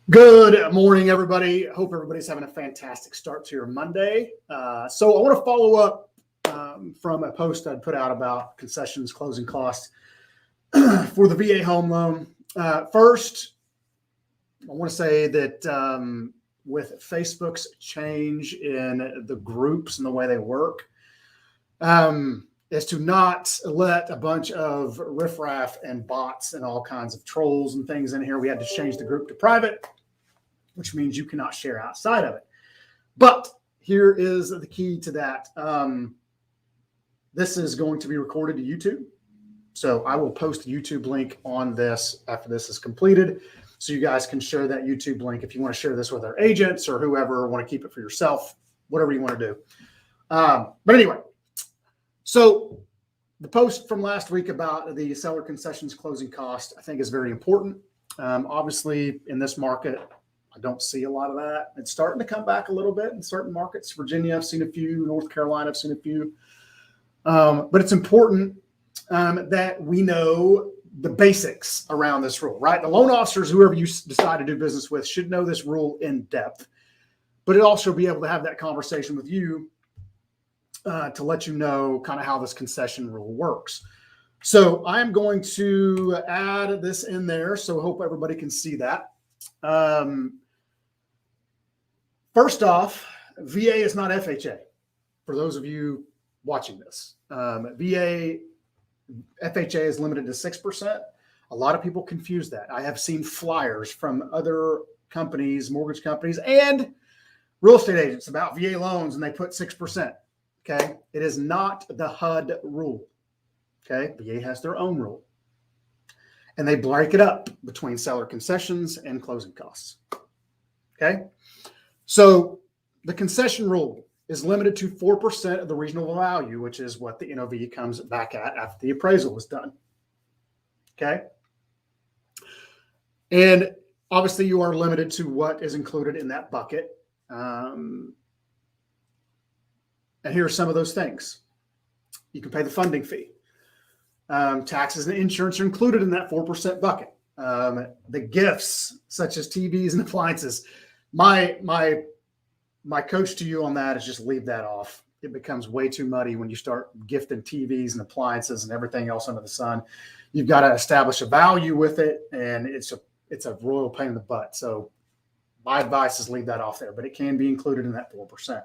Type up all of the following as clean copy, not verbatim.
Good morning, everybody. Hope everybody's having a fantastic start to your Monday. So I want to follow up from a post I'd put out about concessions closing costs for the VA home loan. First, I want to say that with Facebook's change in the groups and the way they work, is to not let a bunch of riffraff and bots and all kinds of trolls and things in here. We had to change the group to private, which means you cannot share outside of it. But here is the key to that. This is going to be recorded to YouTube. So I will post a YouTube link on this after this is completed. So you guys can share that YouTube link if you want to share this with our agents or whoever, want to keep it for yourself, whatever you want to do. But anyway, so the post from last week about the seller concessions closing cost, I think is very important. Obviously in this market, I don't see a lot of that. It's starting to come back a little bit in certain markets. Virginia, I've seen a few. North Carolina, I've seen a few. But it's important that we know the basics around this rule, right? The loan officers, whoever you decide to do business with, should know this rule in depth. But it also be able to have that conversation with you to let you know kind of how this concession rule works. So I'm going to add this in there. So I hope everybody can see that. First off, VA is not FHA. For those of you watching this, FHA is limited to 6%. A lot of people confuse that. I have seen flyers from other companies, mortgage companies, and real estate agents about VA loans, and they put 6%. Okay. It is not the HUD rule. Okay. VA has their own rule, and they break it up between seller concessions and closing costs. Okay. So the concession rule is limited to 4% of the reasonable value, which is what the NOV comes back at after the appraisal is done. Okay. And obviously you are limited to what is included in that bucket. And here are some of those things. You can pay the funding fee. Taxes and insurance are included in that 4% bucket. The gifts, such as TVs and appliances, my coach to you on that is just leave that off. It becomes way too muddy when you start gifting TVs and appliances and everything else under the sun. You've got to establish a value with it, and it's a royal pain in the butt. So my advice is leave that off there, but it can be included in that 4%.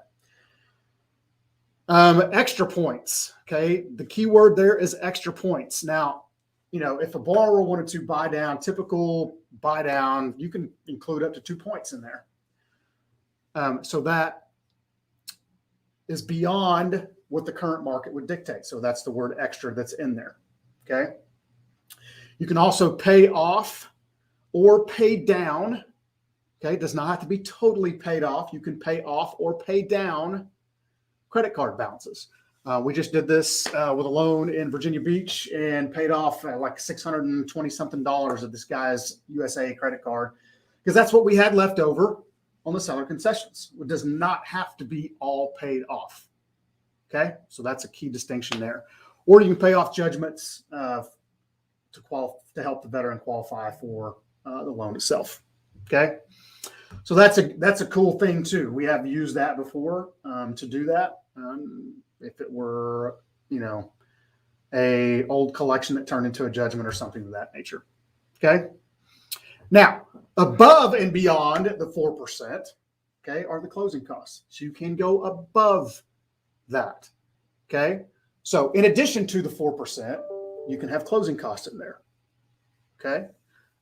Extra points. Okay. The key word there is extra points. Now, if a borrower wanted to buy down, typical buy down, you can include up to 2 points in there. So that is beyond what the current market would dictate. So that's the word extra that's in there. Okay. You can also pay off or pay down. Okay. It does not have to be totally paid off. You can pay off or pay down credit card balances. We just did this with a loan in Virginia Beach and paid off like $620 something of this guy's USA credit card, because that's what we had left over on the seller concessions. It does not have to be all paid off. Okay. So that's a key distinction there. Or you can pay off judgments to help the veteran qualify for the loan itself. Okay. So that's a cool thing too. We have used that before to do that. If it were, a old collection that turned into a judgment or something of that nature. Okay. Now, above and beyond the 4%, okay, are the closing costs. So you can go above that. Okay. So in addition to the 4%, you can have closing costs in there. Okay.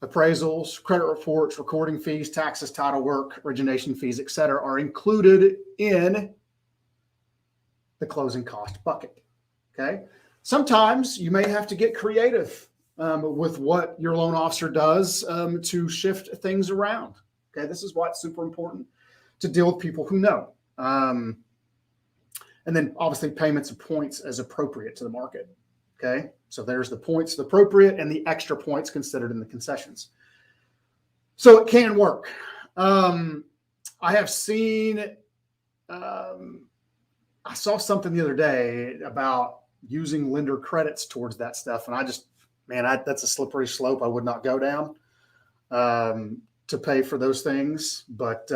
Appraisals, credit reports, recording fees, taxes, title work, origination fees, etc., are included in the closing cost bucket. Okay. Sometimes you may have to get creative with what your loan officer does to shift things around. Okay. This is why it's super important to deal with people who know. And then obviously payments of points as appropriate to the market. Okay. So there's the points appropriate and the extra points considered in the concessions. So it can work. I have seen, I saw something the other day about using lender credits towards that stuff. And I just, that's a slippery slope I would not go down. to pay for those things. But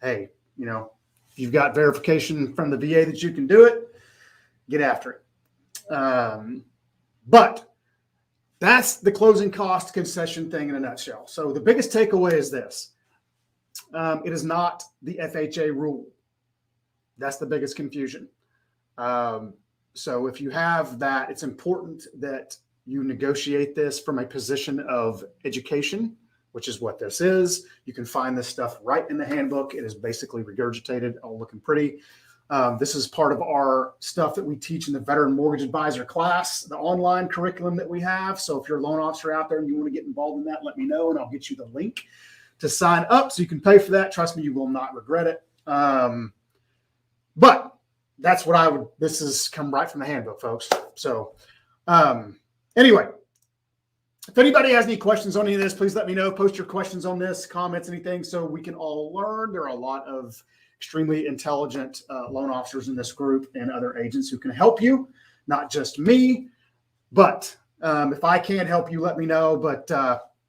hey, you know, if you've got verification from the VA that you can do it, get after it. But that's the closing cost concession thing in a nutshell. So the biggest takeaway is this. It is not the FHA rule. That's the biggest confusion. So if you have that, it's important that you negotiate this from a position of education, which is what this is. You can find this stuff right in the handbook. It is basically regurgitated, all looking pretty. This is part of our stuff that we teach in the Veteran Mortgage Advisor class, the online curriculum that we have. So if you're a loan officer out there and you want to get involved in that, let me know and I'll get you the link to sign up so you can pay for that. Trust me, you will not regret it. But that's what this has come right from the handbook, folks. So anyway, if anybody has any questions on any of this, please let me know. Post your questions on this, comments, anything, so we can all learn. There are a lot of extremely intelligent loan officers in this group and other agents who can help you, not just me. But if I can't help you, let me know. But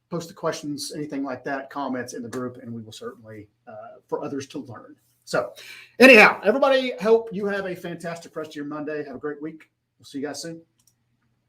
post the questions, anything like that, comments in the group, and we will certainly for others to learn. So anyhow, everybody, hope you have a fantastic rest of your Monday. Have a great week. We'll see you guys soon.